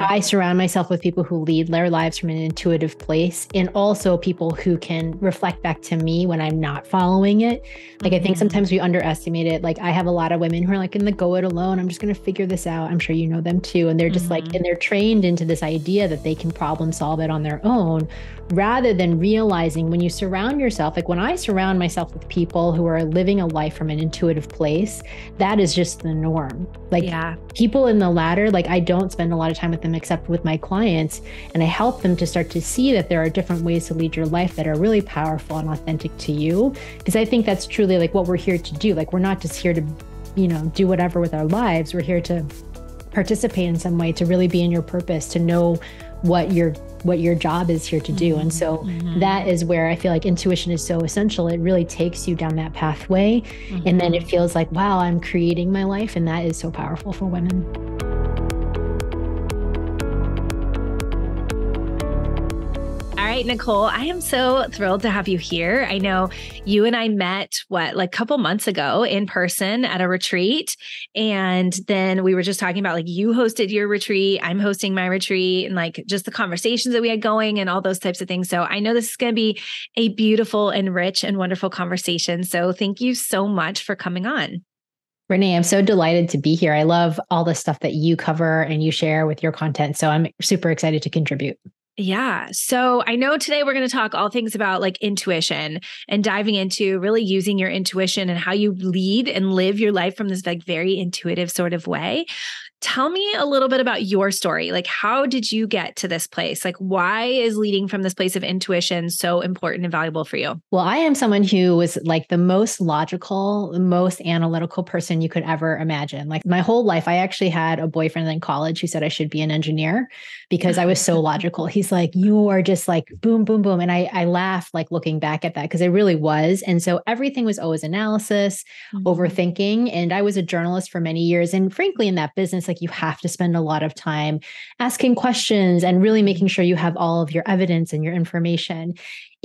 I surround myself with people who lead their lives from an intuitive place, and also people who can reflect back to me when I'm not following it. Like, I think sometimes we underestimate it. Like, I have a lot of women who are like in the go it alone. I'm just going to figure this out. I'm sure you know them too. And they're just like, and they're trained into this idea that they can problem solve it on their own, rather than realizing when you surround yourself, like when I surround myself with people who are living a life from an intuitive place, that is just the norm. Like people in the latter, like I don't spend a lot of time with them except with my clients, and I help them to start to see that there are different ways to lead your life that are really powerful and authentic to you. Because I think that's truly like what we're here to do. Like, we're not just here to, do whatever with our lives. We're here to participate in some way, to really be in your purpose, to know what your job is here to do. And so that is where I feel like intuition is so essential. It really takes you down that pathway. And then it feels like, wow, I'm creating my life. And that is so powerful for women. All right, Nicole, I am so thrilled to have you here. I know you and I met, like a couple months ago in person at a retreat. And then we were just talking about like you hosted your retreat, I'm hosting my retreat, and like just the conversations that we had going and all those types of things. So I know this is going to be a beautiful and rich and wonderful conversation. So thank you so much for coming on. Renee, I'm so delighted to be here. I love all the stuff that you cover and you share with your content. So I'm super excited to contribute. Yeah. So I know today we're going to talk all things about like intuition and diving into really using your intuition and how you lead and live your life from this like very intuitive sort of way. Tell me a little bit about your story. Like, how did you get to this place? Like, why is leading from this place of intuition so important and valuable for you? Well, I am someone who was like the most logical, the most analytical person you could ever imagine. Like my whole life, I actually had a boyfriend in college who said I should be an engineer because I was so logical. He's like, you are just like boom, boom, boom. And I laugh like looking back at that because I really was. And so everything was always analysis, overthinking. And I was a journalist for many years. And frankly, in that business, like you have to spend a lot of time asking questions and really making sure you have all of your evidence and your information.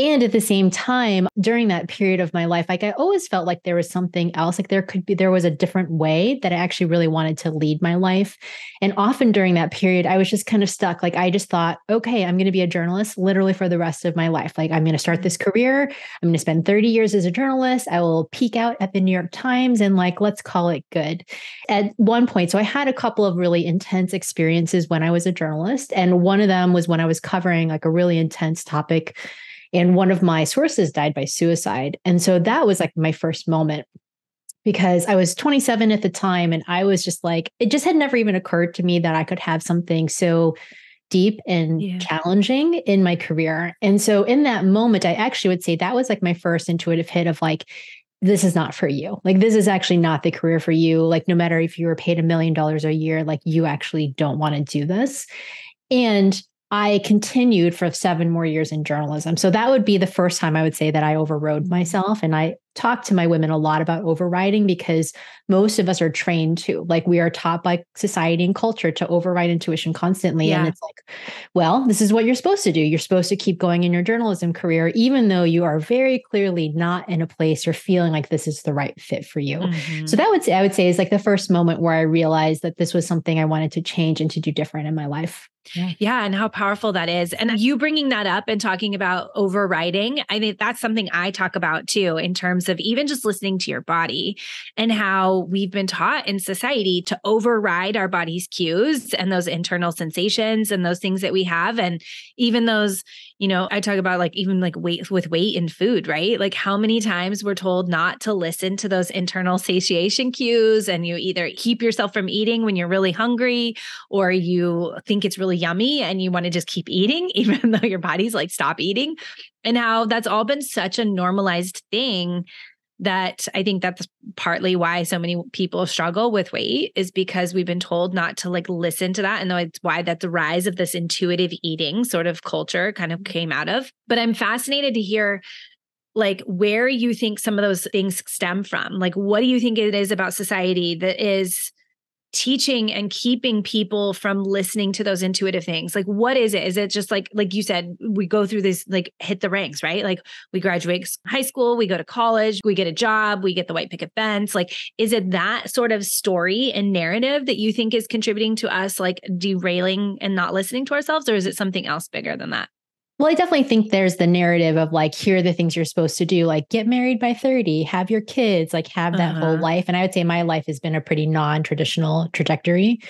And at the same time, during that period of my life, like I always felt like there was something else, like there was a different way that I actually really wanted to lead my life. And often during that period, I was just kind of stuck. Like I just thought, okay, I'm going to be a journalist literally for the rest of my life. Like I'm going to start this career. I'm going to spend 30 years as a journalist. I will peak out at the New York Times and like, let's call it good. At one point, so I had a couple of really intense experiences when I was a journalist. And one of them was when I was covering like a really intense topic. And one of my sources died by suicide. And so that was like my first moment because I was 27 at the time. And I was just like, it just had never even occurred to me that I could have something so deep and challenging in my career. And so in that moment, I actually would say that was like my first intuitive hit of like, this is not for you. Like, this is actually not the career for you. Like, no matter if you were paid $1 million a year, like you actually don't want to do this. And I continued for 7 more years in journalism. So that would be the first time I would say that I overrode myself. And I talk to my women a lot about overriding because most of us are trained to, like, we are taught by society and culture to override intuition constantly. And it's like, well, this is what you're supposed to do. You're supposed to keep going in your journalism career, even though you are very clearly not in a place you're feeling like this is the right fit for you. So that I would say is like the first moment where I realized that this was something I wanted to change and to do different in my life. Yeah. And how powerful that is. And you bringing that up and talking about overriding, I think that's something I talk about too, in terms of even just listening to your body and how we've been taught in society to override our body's cues and those internal sensations and those things that we have. And even those, I talk about like even like weight and food, right? Like how many times we're told not to listen to those internal satiation cues, and you either keep yourself from eating when you're really hungry, or you think it's really yummy and you want to just keep eating, even though your body's like, stop eating. And how that's all been such a normalized thing that I think that's partly why so many people struggle with weight, is because we've been told not to like listen to that. And though it's why that the rise of this intuitive eating sort of culture kind of came out of. But I'm fascinated to hear like where you think some of those things stem from. Like, what do you think it is about society that is teaching and keeping people from listening to those intuitive things? Like, what is it? Is it just like you said, we go through this, like hit the ranks, right? Like we graduate high school, we go to college, we get a job, we get the white picket fence. Like, is it that sort of story and narrative that you think is contributing to us like derailing and not listening to ourselves? Or is it something else bigger than that? Well, I definitely think there's the narrative of like, here are the things you're supposed to do, like get married by 30, have your kids, like have that whole life. And I would say my life has been a pretty non-traditional trajectory,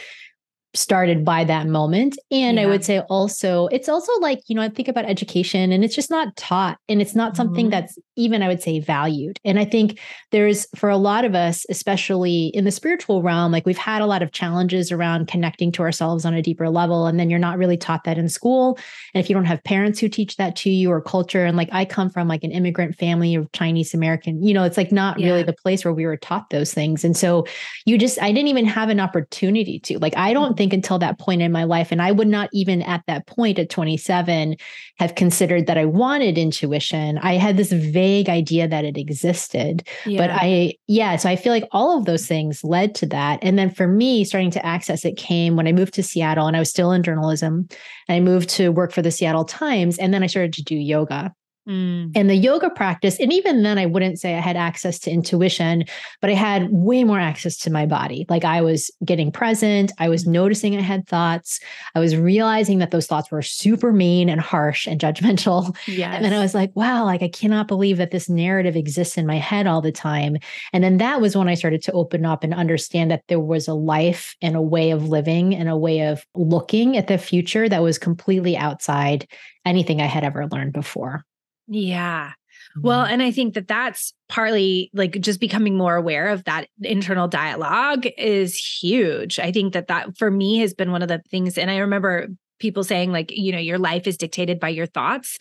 started by that moment. And I would say also, it's also like, I think about education and it's just not taught and it's not something that's even, I would say, valued. And I think there's, for a lot of us, especially in the spiritual realm, like we've had a lot of challenges around connecting to ourselves on a deeper level. And then you're not really taught that in school. And if you don't have parents who teach that to you or culture, and like I come from like an immigrant family of Chinese American, it's like not really the place where we were taught those things. And so I didn't even have an opportunity to, like, I don't think until that point in my life, and I would not even at that point at 27 have considered that I wanted intuition. I had this vague idea that it existed, but so I feel like all of those things led to that. And then for me, starting to access it came when I moved to Seattle and I was still in journalism and I moved to work for the Seattle Times. And then I started to do yoga. And the yoga practice, and even then I wouldn't say I had access to intuition, but I had way more access to my body. Like I was getting present. I was noticing I had thoughts. I was realizing that those thoughts were super mean and harsh and judgmental. Yes. And then I was like, wow, like I cannot believe that this narrative exists in my head all the time. And then that was when I started to open up and understand that there was a life and a way of living and a way of looking at the future that was completely outside anything I had ever learned before. Yeah. Well, and I think that that's partly like just becoming more aware of that internal dialogue is huge. I think that for me has been one of the things. And I remember people saying like, your life is dictated by your thoughts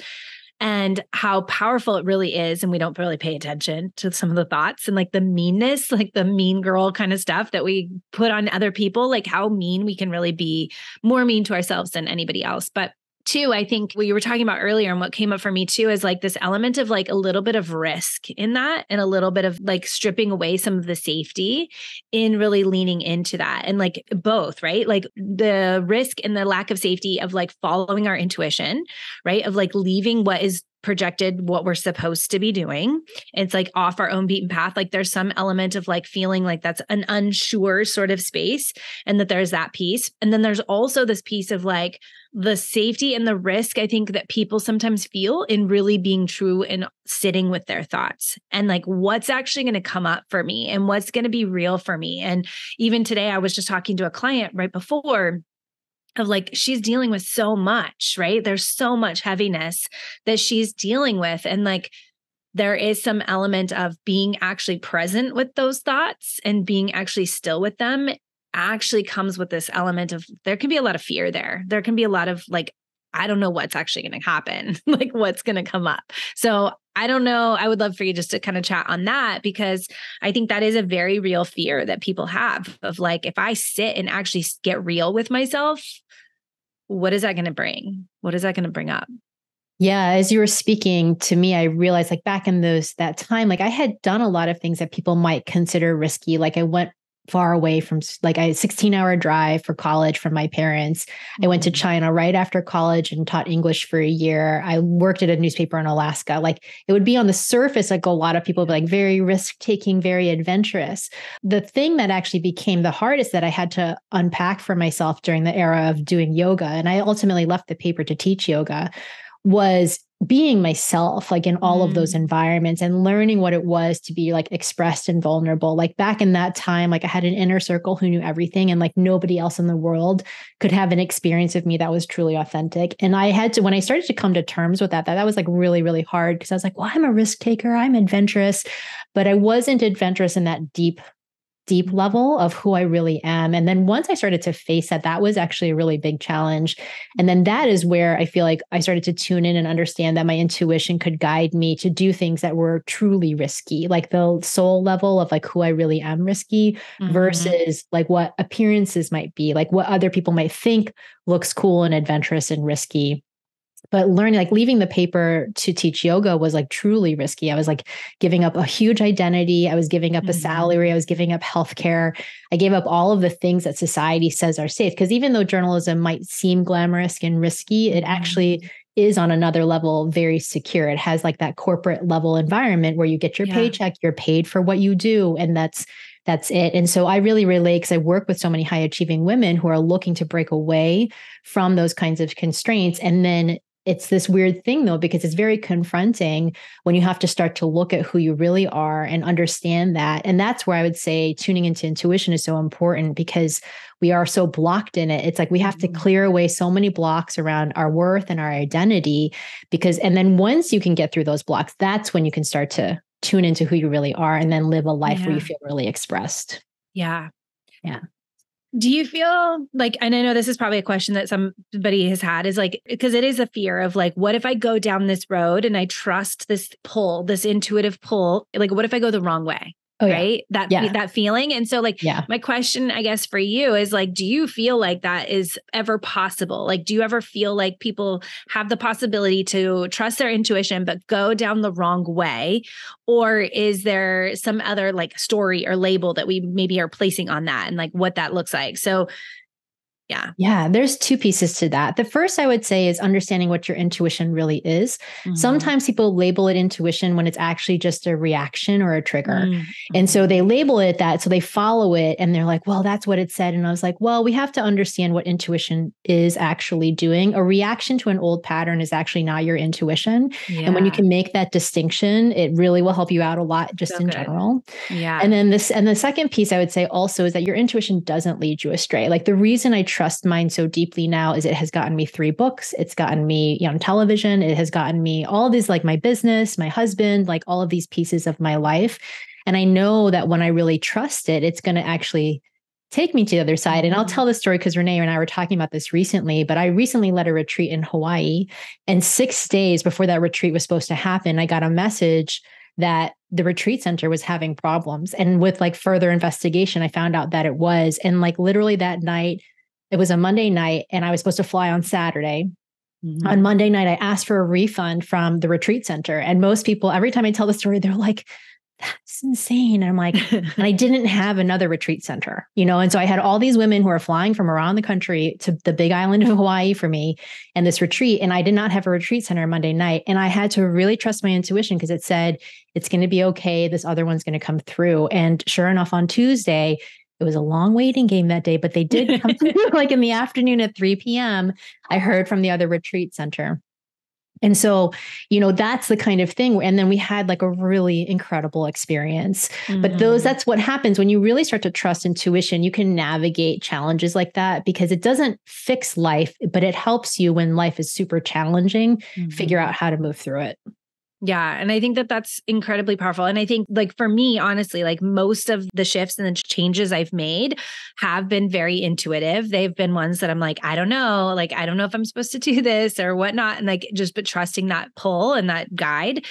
and how powerful it really is. And we don't really pay attention to some of the thoughts and like the meanness, like the mean girl kind of stuff that we put on other people, like how mean we can really be, more mean to ourselves than anybody else. But too, I think what you were talking about earlier and what came up for me too is like this element of like a little bit of risk in that and a little bit of like stripping away some of the safety in really leaning into that. And like both, right? Like the risk and the lack of safety of like following our intuition, right? Of like leaving what is projected, what we're supposed to be doing. It's like off our own beaten path. Like there's some element of like feeling like that's an unsure sort of space and that there's that piece. And then there's also this piece of like the safety and the risk, I think that people sometimes feel in really being true and sitting with their thoughts and like what's actually going to come up for me and what's going to be real for me. And even today, I was just talking to a client right before of like, she's dealing with so much, right? There's so much heaviness that she's dealing with. And like, there is some element of being actually present with those thoughts and being actually still with them actually comes with this element of, there can be a lot of fear there. There can be a lot of like, I don't know what's actually going to happen, like what's going to come up. So I don't know. I would love for you just to kind of chat on that, because I think that is a very real fear that people have of like, if I sit and actually get real with myself, what is that going to bring? What is that going to bring up? Yeah. As you were speaking to me, I realized like back in that time, like I had done a lot of things that people might consider risky. Like I went far away from like a 16-hour drive for college from my parents. I went to China right after college and taught English for a year. I worked at a newspaper in Alaska. Like it would be on the surface, like a lot of people would be like very risk-taking, very adventurous. The thing that actually became the hardest that I had to unpack for myself during the era of doing yoga, and I ultimately left the paper to teach yoga, was being myself, like in all of those environments and learning what it was to be like expressed and vulnerable. Like back in that time, like I had an inner circle who knew everything and like nobody else in the world could have an experience of me that was truly authentic. And I had to, when I started to come to terms with that was like really, really hard because I was like, well, I'm a risk taker. I'm adventurous, but I wasn't adventurous in that deep level of who I really am. And then once I started to face that was actually a really big challenge. And then that is where I feel like I started to tune in and understand that my intuition could guide me to do things that were truly risky, like the soul level of like who I really am risky versus like what appearances might be, like what other people might think looks cool and adventurous and risky. But learning, like leaving the paper to teach yoga was like truly risky. I was like giving up a huge identity. I was giving up a salary. I was giving up healthcare. I gave up all of the things that society says are safe. Because even though journalism might seem glamorous and risky, it actually is on another level very secure. It has like that corporate level environment where you get your paycheck, you're paid for what you do, and that's it. And so I really relate because I work with so many high achieving women who are looking to break away from those kinds of constraints. And then it's this weird thing though, because it's very confronting when you have to start to look at who you really are and understand that. And that's where I would say tuning into intuition is so important because we are so blocked in it. It's like we have to clear away so many blocks around our worth and our identity and then once you can get through those blocks, that's when you can start to tune into who you really are and then live a life where you feel really expressed. Yeah. Yeah. Do you feel like, and I know this is probably a question that somebody has had, is like, because it is a fear of like, what if I go down this road and I trust this pull, this intuitive pull? Like, what if I go the wrong way? Right? That feeling. And so like, my question, I guess, for you is like, do you feel like that is ever possible? Like, do you ever feel like people have the possibility to trust their intuition, but go down the wrong way? Or is there some other like story or label that we maybe are placing on that and like what that looks like? So yeah, there's two pieces to that. The first I would say is understanding what your intuition really is. Sometimes people label it intuition when it's actually just a reaction or a trigger. And so they label it that, so they follow it and they're like, well, that's what it said. And I was like, well, we have to understand what intuition is actually doing. A reaction to an old pattern is actually not your intuition. And when you can make that distinction, it really will help you out a lot just in general. And then the second piece I would say also is that your intuition doesn't lead you astray. Like the reason I trust mine so deeply now is it has gotten me 3 books. It's gotten me on television. It has gotten me all these, like my business, my husband, like all of these pieces of my life. And I know that when I really trust it, it's going to actually take me to the other side. And I'll tell this story because Renee and I were talking about this recently, but I recently led a retreat in Hawaii. And 6 days before that retreat was supposed to happen, I got a message that the retreat center was having problems. And with like further investigation, I found out that it was. And like literally that night, it was a Monday night and I was supposed to fly on Saturday. On Monday night, I asked for a refund from the retreat center. And most people, every time I tell the story, they're like, that's insane. And I'm like, and I didn't have another retreat center, and so I had all these women who are flying from around the country to the big island of Hawaii for me and this retreat. And I did not have a retreat center Monday night. And I had to really trust my intuition because it said, it's going to be okay. This other one's going to come through. And sure enough, on Tuesday, it was a long waiting game that day, but they did come through like in the afternoon at 3 p.m. I heard from the other retreat center. And so, that's the kind of thing. And then we had like a really incredible experience. But that's what happens when you really start to trust intuition. You can navigate challenges like that because it doesn't fix life, but it helps you when life is super challenging, figure out how to move through it. Yeah. And I think that that's incredibly powerful. And I think like for me, honestly, like most of the shifts and the changes I've made have been very intuitive. They've been ones that I'm like, I don't know if I'm supposed to do this or whatnot. And like, but trusting that pull and that guide.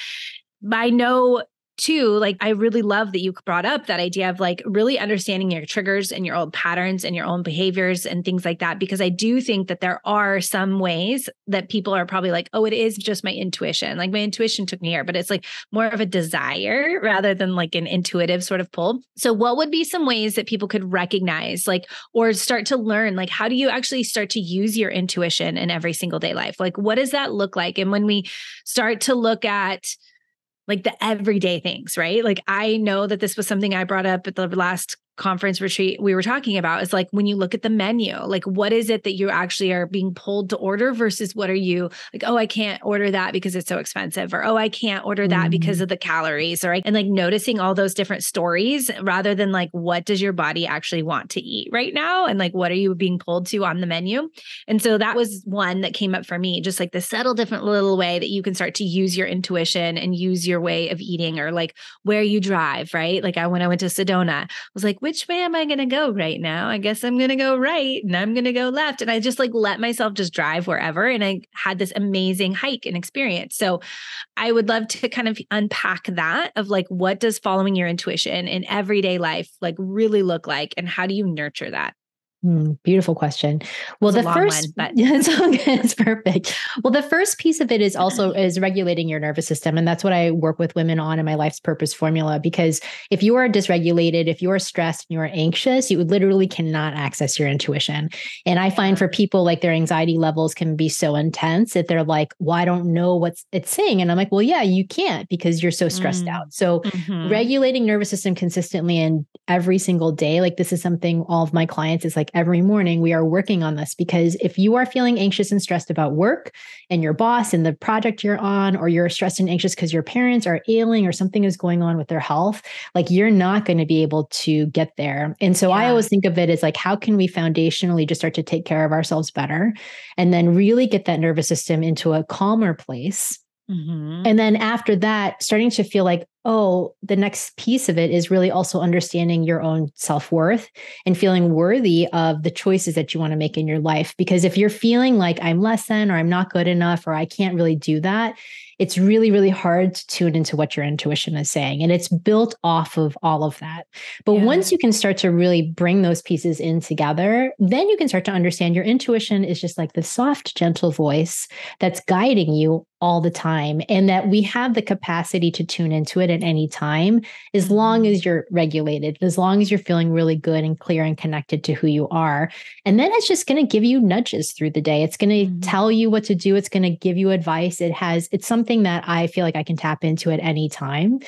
I know too, like, I really love that you brought up that idea of like really understanding your triggers and your old patterns and your own behaviors and things like that, because I do think that there are some ways that people are probably like, oh, it is just my intuition. Like my intuition took me here, but it's like more of a desire rather than like an intuitive sort of pull. So what would be some ways that people could recognize like, or start to learn, like, how do you actually start to use your intuition in every single day life? Like, what does that look like? And when we start to look at like the everyday things, right? Like I know that this was something I brought up at the last conference retreat we were talking about is like, when you look at the menu, like what is it that you actually are being pulled to order versus what are you like, oh, I can't order that because it's so expensive, or, oh, I can't order that because of the calories, or, and like noticing all those different stories rather than like, what does your body actually want to eat right now? And like, what are you being pulled to on the menu? And so that was one that came up for me, just like the subtle different little way that you can start to use your intuition and use your way of eating, or like where you drive, right? Like when I went to Sedona, I was like, which way am I going to go right now? I guess I'm going to go right and I'm going to go left. And I just like let myself just drive wherever. And I had this amazing hike and experience. So I would love to kind of unpack that of like, what does following your intuition in everyday life like really look like? And how do you nurture that? Beautiful question. Well, It's a the long first, one, but it's okay, it's perfect. Well, the first piece of it is also is regulating your nervous system. And that's what I work with women on in my life's purpose formula. Because if you are dysregulated, if you are stressed and you are anxious, you literally cannot access your intuition. And I find for people, like, their anxiety levels can be so intense that they're like, well, I don't know what it's saying. And I'm like, well, yeah, you can't, because you're so stressed out. So regulating nervous system consistently and every single day, like, this is something all of my clients is like, every morning we are working on this, because if you are feeling anxious and stressed about work and your boss and the project you're on, or you're stressed and anxious because your parents are ailing or something is going on with their health, like, you're not going to be able to get there. And so I always think of it as like, how can we foundationally just start to take care of ourselves better, and then really get that nervous system into a calmer place. And then after that, starting to feel like, oh, the next piece of it is really also understanding your own self-worth and feeling worthy of the choices that you want to make in your life. Because if you're feeling like I'm less than, or I'm not good enough, or I can't really do that, it's really, really hard to tune into what your intuition is saying. And it's built off of all of that. But once you can start to really bring those pieces in together, then you can start to understand your intuition is just like the soft, gentle voice that's guiding you all the time. And that we have the capacity to tune into it at any time, as long as you're regulated, as long as you're feeling really good and clear and connected to who you are. And then it's just going to give you nudges through the day. It's going to tell you what to do. It's going to give you advice. It's something that I feel like I can tap into at any time.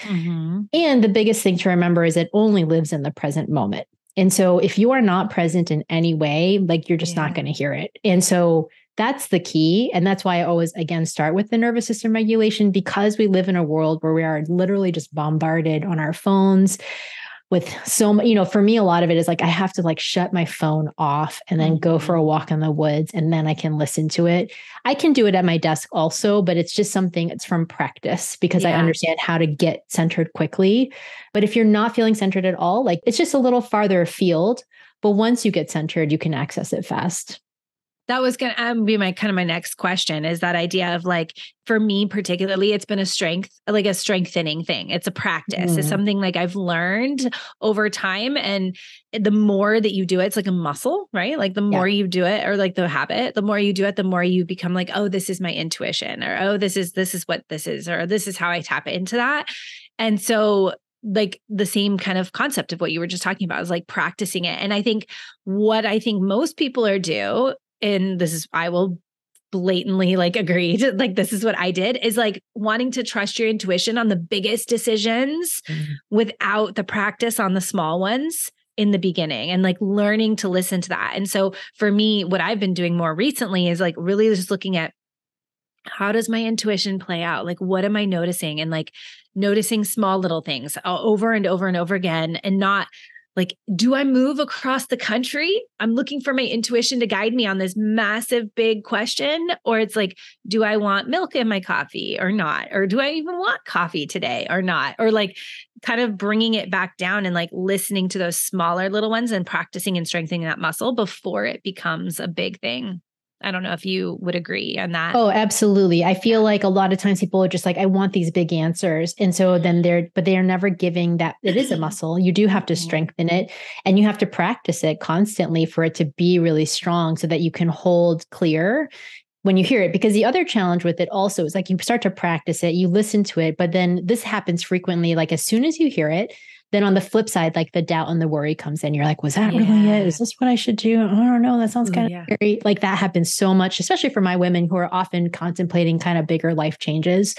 And the biggest thing to remember is it only lives in the present moment. And so if you are not present in any way, like, you're just not going to hear it. And so that's the key. And that's why I always, again, start with the nervous system regulation, because we live in a world where we are literally just bombarded on our phones with so much, for me, a lot of it is like, I have to like shut my phone off and then go for a walk in the woods, and then I can listen to it. I can do it at my desk also, but it's just something, it's from practice, because I understand how to get centered quickly. But if you're not feeling centered at all, like, it's just a little farther afield. But once you get centered, you can access it fast. That was going to be my next question, is that idea of like, for me particularly, it's been a strengthening thing. It's a practice. It's something like I've learned over time. And the more that you do it, it's like a muscle, right? Like the more you do it, or like the habit, the more you do it, the more you become like, oh, this is my intuition, or, oh, this is what this is, or this is how I tap into that. And so, like, the same kind of concept of what you were just talking about is like practicing it. And I think what most people are and this is, I will blatantly like agree to, like, this is what I did, is like wanting to trust your intuition on the biggest decisions without the practice on the small ones in the beginning, and like learning to listen to that. And so for me, what I've been doing more recently is like really just looking at, how does my intuition play out? Like, what am I noticing? And like noticing small little things over and over and over again, and not like, do I move across the country? I'm looking for my intuition to guide me on this massive, big question. Or it's like, do I want milk in my coffee or not? Or do I even want coffee today or not? Or like kind of bringing it back down and like listening to those smaller little ones and practicing and strengthening that muscle before it becomes a big thing. I don't know if you would agree on that. Oh, absolutely. I feel like a lot of times people are just like, I want these big answers. And so then they are never giving that. It is a muscle. You do have to strengthen it, and you have to practice it constantly for it to be really strong, so that you can hold clear when you hear it. Because the other challenge with it also is like, you start to practice it, you listen to it, but then this happens frequently. Like, as soon as you hear it, then on the flip side, like the doubt and the worry comes in. You're like, was that really it? Is this what I should do? I don't know. That sounds kind of scary. Like, that happens so much, especially for my women who are often contemplating kind of bigger life changes.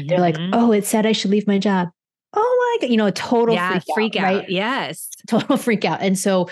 They're like, oh, it said I should leave my job. Oh my God, total freak out, right? Yes. Total freak out. And so,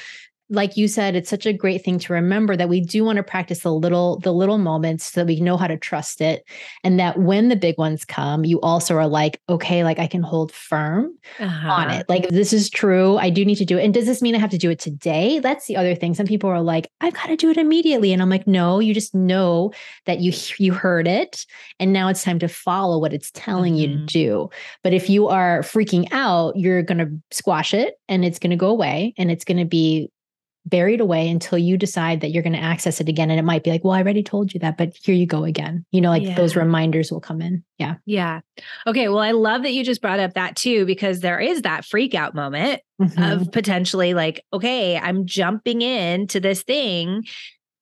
like you said, it's such a great thing to remember that we do want to practice the little moments, so that we know how to trust it. And that when the big ones come, you also are like, okay, like, I can hold firm on it. Like, this is true. I do need to do it. And does this mean I have to do it today? That's the other thing. Some people are like, I've got to do it immediately. And I'm like, no, you just know that you heard it. And now it's time to follow what it's telling you to do. But if you are freaking out, you're going to squash it, and it's going to go away, and it's going to be buried away until you decide that you're going to access it again. And it might be like, well, I already told you that, but here you go again. Like those reminders will come in. Yeah. Yeah. Okay. Well, I love that you just brought up that too, because there is that freak out moment of potentially like, okay, I'm jumping into this thing,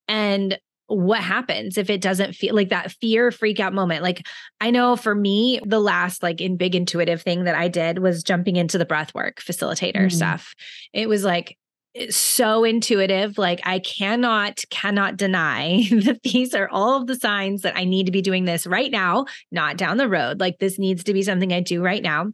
and what happens if it doesn't feel like that fear freak out moment? Like, I know for me, the last like in big intuitive thing that I did was jumping into the breathwork facilitator stuff. It was like, it's so intuitive. Like I cannot deny that these are all of the signs that I need to be doing this right now, not down the road. Like this needs to be something I do right now.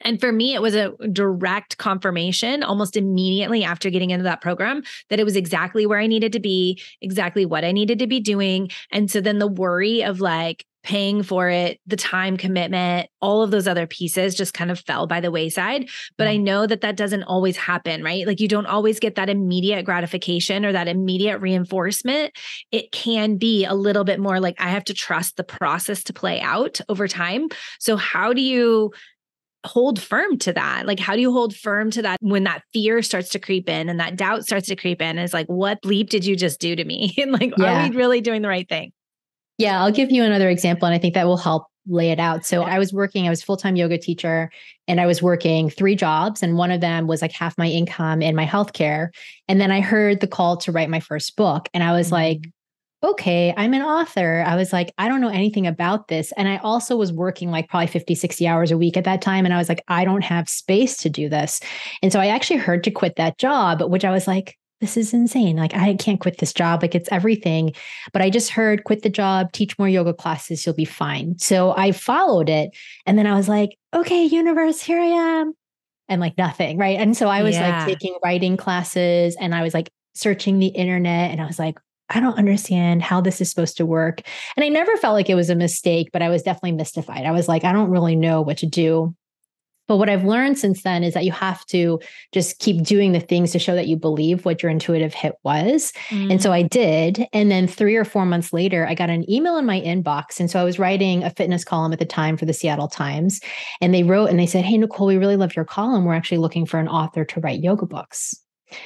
And for me, it was a direct confirmation almost immediately after getting into that program that it was exactly where I needed to be, exactly what I needed to be doing. And so then the worry of like paying for it, the time commitment, all of those other pieces just kind of fell by the wayside. But I know that that doesn't always happen, right? Like you don't always get that immediate gratification or that immediate reinforcement. It can be a little bit more like I have to trust the process to play out over time. So how do you hold firm to that? Like, how do you hold firm to that when that fear starts to creep in and that doubt starts to creep in? And it's like, what bleep did you just do to me? And like, are we really doing the right thing? Yeah, I'll give you another example, and I think that will help lay it out. So I was a full-time yoga teacher, and I was working 3 jobs, and one of them was like half my income in my healthcare. And then I heard the call to write my first book, and I was like, okay, I'm an author. I was like, I don't know anything about this. And I also was working like probably 50, 60 hours a week at that time. And I was like, I don't have space to do this. And so I actually heard to quit that job, which I was like, this is insane. Like, I can't quit this job. Like, it's everything. But I just heard, quit the job, teach more yoga classes, you'll be fine. So I followed it. And then I was like, okay, universe, here I am. And like nothing. Right. And so I was like taking writing classes, and I was like searching the internet, and I was like, I don't understand how this is supposed to work. And I never felt like it was a mistake, but I was definitely mystified. I was like, I don't really know what to do. But what I've learned since then is that you have to just keep doing the things to show that you believe what your intuitive hit was. And so I did. And then 3 or 4 months later, I got an email in my inbox. And so I was writing a fitness column at the time for the Seattle Times. And they wrote and they said, hey, Nicole, we really love your column. We're actually looking for an author to write yoga books.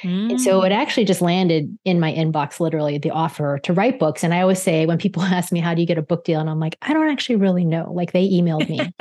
And so it actually just landed in my inbox, literally the offer to write books. And I always say when people ask me, how do you get a book deal? And I'm like, I don't actually really know. Like they emailed me.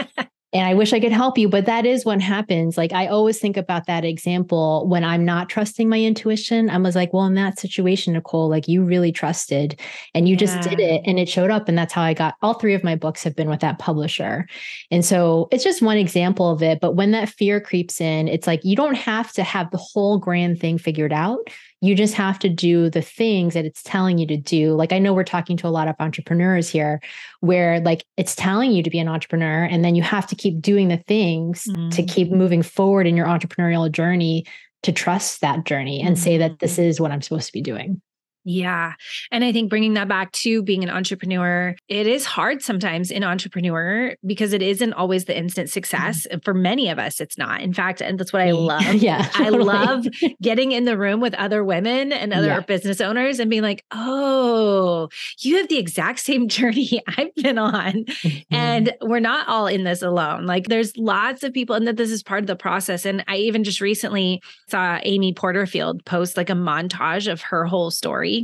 And I wish I could help you, but that is what happens. Like I always think about that example when I'm not trusting my intuition. I was like, well, in that situation, Nicole, like you really trusted and you just did it and it showed up. And that's how I got all 3 of my books have been with that publisher. And so it's just one example of it. But when that fear creeps in, it's like, you don't have to have the whole grand thing figured out. You just have to do the things that it's telling you to do. Like, I know we're talking to a lot of entrepreneurs here where like it's telling you to be an entrepreneur, and then you have to keep doing the things to keep moving forward in your entrepreneurial journey, to trust that journey and say that this is what I'm supposed to be doing. Yeah. And I think bringing that back to being an entrepreneur, it is hard sometimes in entrepreneur because it isn't always the instant success. For many of us, it's not. In fact, and that's what I love. Yeah, I love getting in the room with other women and other business owners and being like, oh, you have the exact same journey I've been on. And we're not all in this alone. Like there's lots of people, and that this is part of the process. And I even just recently saw Amy Porterfield post like a montage of her whole story.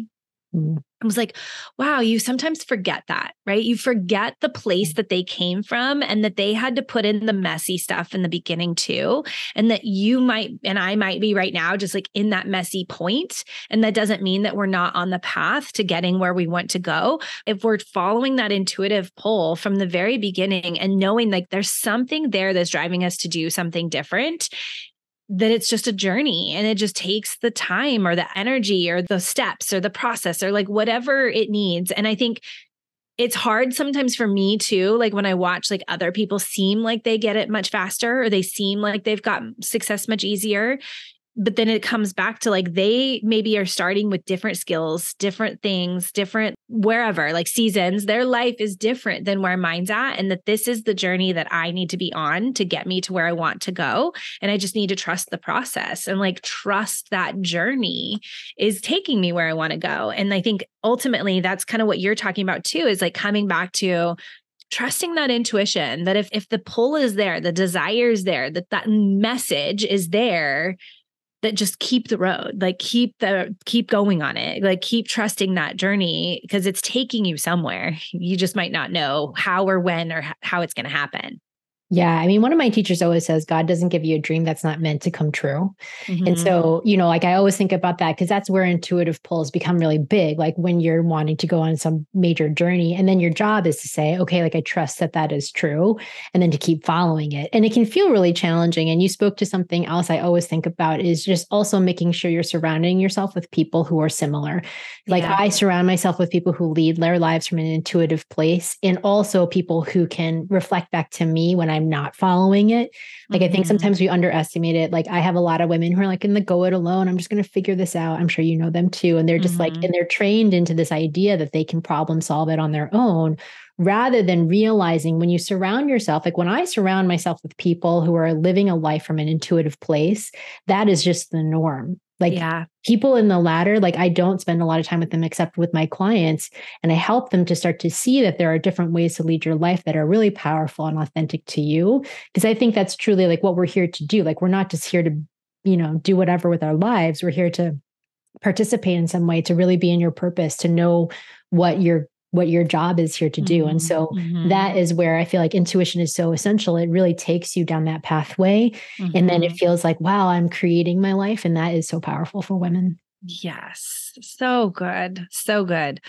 I was like, wow, you sometimes forget that, right? You forget the place that they came from and that they had to put in the messy stuff in the beginning too. And that you might, and I might be right now, just like in that messy point. And that doesn't mean that we're not on the path to getting where we want to go. If we're following that intuitive pull from the very beginning and knowing like there's something there that's driving us to do something different, that it's just a journey and it just takes the time or the energy or the steps or the process or like whatever it needs. And I think it's hard sometimes for me too, like when I watch like other people seem like they get it much faster or they seem like they've got success much easier. But then it comes back to like they maybe are starting with different skills, different things, different wherever, like seasons. Their life is different than where mine's at. And that this is the journey that I need to be on to get me to where I want to go. And I just need to trust the process and like trust that journey is taking me where I want to go. And I think ultimately that's kind of what you're talking about too, is like coming back to trusting that intuition, that if the pull is there, the desire is there, that message is there, that just keep the road, like keep going on it, like keep trusting that journey because it's taking you somewhere. You just might not know how or when or how it's going to happen. Yeah. I mean, one of my teachers always says, God doesn't give you a dream that's not meant to come true. And so, like I always think about that because that's where intuitive pulls become really big. Like when you're wanting to go on some major journey and then your job is to say, okay, like I trust that that is true. And then to keep following it. And it can feel really challenging. And you spoke to something else I always think about is just also making sure you're surrounding yourself with people who are similar. Like I surround myself with people who lead their lives from an intuitive place and also people who can reflect back to me when I'm not following it. Like I think sometimes we underestimate it. Like I have a lot of women who are like in the go it alone. I'm just going to figure this out. I'm sure you know them too. And they're just like, and they're trained into this idea that they can problem solve it on their own rather than realizing when you surround yourself, like when I surround myself with people who are living a life from an intuitive place, that is just the norm. Like people in the ladder, like I don't spend a lot of time with them except with my clients. And I help them to start to see that there are different ways to lead your life that are really powerful and authentic to you. Because I think that's truly like what we're here to do. Like we're not just here to, do whatever with our lives. We're here to participate in some way, to really be in your purpose, to know what your job is here to do. And so that is where I feel like intuition is so essential. It really takes you down that pathway. And then it feels like, wow, I'm creating my life. And that is so powerful for women. Yes. So good. So good.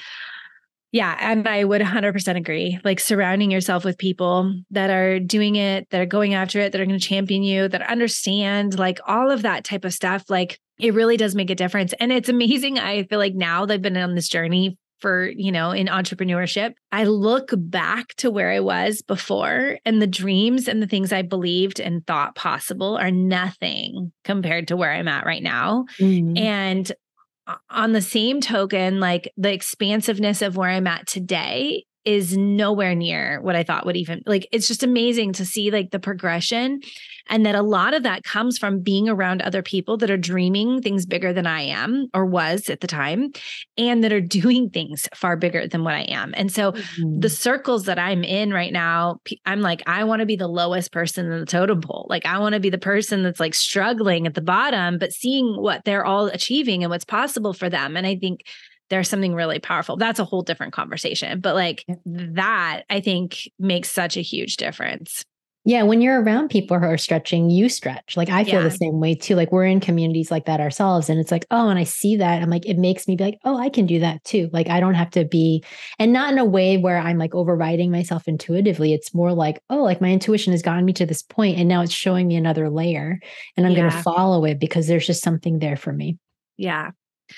Yeah. And I would 100% agree. Like surrounding yourself with people that are doing it, that are going after it, that are going to champion you, that understand like all of that type of stuff. Like it really does make a difference. And it's amazing. I feel like now that I've been on this journey for, in entrepreneurship, I look back to where I was before and the dreams and the things I believed and thought possible are nothing compared to where I'm at right now. And on the same token, like the expansiveness of where I'm at today is nowhere near what I thought would even like, it's just amazing to see like the progression. And that a lot of that comes from being around other people that are dreaming things bigger than I am or was at the time, and that are doing things far bigger than what I am. And so the circles that I'm in right now, I'm like, I want to be the lowest person in the totem pole. Like I want to be the person that's like struggling at the bottom, but seeing what they're all achieving and what's possible for them. And I think there's something really powerful. That's a whole different conversation, but like that I think makes such a huge difference. Yeah. When you're around people who are stretching, you stretch. Like I feel the same way too. Like we're in communities like that ourselves. And it's like, oh, and I see that. I'm like, it makes me be like, oh, I can do that too. Like I don't have to be, and not in a way where I'm like overriding myself intuitively. It's more like, oh, like my intuition has gotten me to this point and now it's showing me another layer and I'm going to follow it because there's just something there for me. Yeah.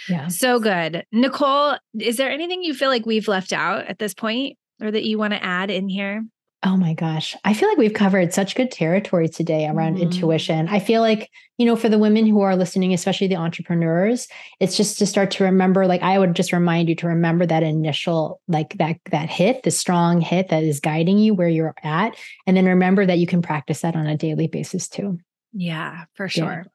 Yeah. So good. Nicole, is there anything you feel like we've left out at this point or that you want to add in here? Oh my gosh. I feel like we've covered such good territory today around intuition. I feel like, for the women who are listening, especially the entrepreneurs, it's just to start to remember, like, I would just remind you to remember that initial, like that hit, the strong hit that is guiding you where you're at. And then remember that you can practice that on a daily basis too. Yeah, for sure.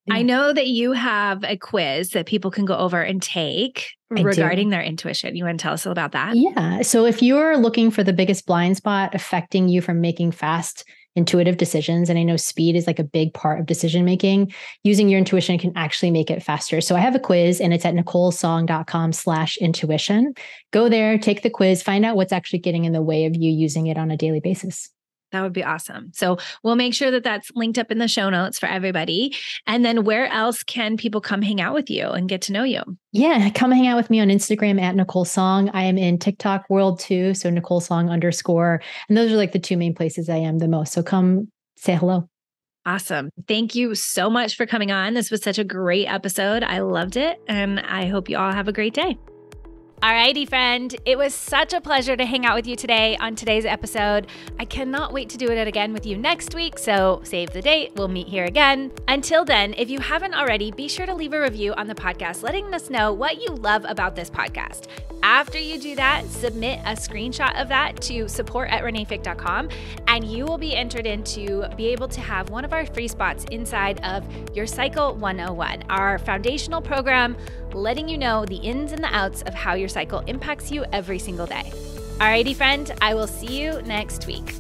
I know that you have a quiz that people can go over and take regarding their intuition. You want to tell us about that? Yeah. So if you're looking for the biggest blind spot affecting you from making fast, intuitive decisions, and I know speed is like a big part of decision making, using your intuition can actually make it faster. So I have a quiz and it's at NicoleSong.com/intuition. Go there, take the quiz, find out what's actually getting in the way of you using it on a daily basis. That would be awesome. So we'll make sure that that's linked up in the show notes for everybody. And then where else can people come hang out with you and get to know you? Yeah, come hang out with me on Instagram at Nicole Song. I am in TikTok world too. So Nicole Song _. And those are like the two main places I am the most. So come say hello. Awesome. Thank you so much for coming on. This was such a great episode. I loved it. And I hope you all have a great day. Alrighty, friend. It was such a pleasure to hang out with you today on today's episode. I cannot wait to do it again with you next week, so save the date. We'll meet here again. Until then, if you haven't already, be sure to leave a review on the podcast, letting us know what you love about this podcast. After you do that, submit a screenshot of that to support@reneefick.com, and you will be entered in to be able to have one of our free spots inside of Your Cycle 101, our foundational program, letting you know the ins and the outs of how your cycle impacts you every single day. Alrighty, friend, I will see you next week.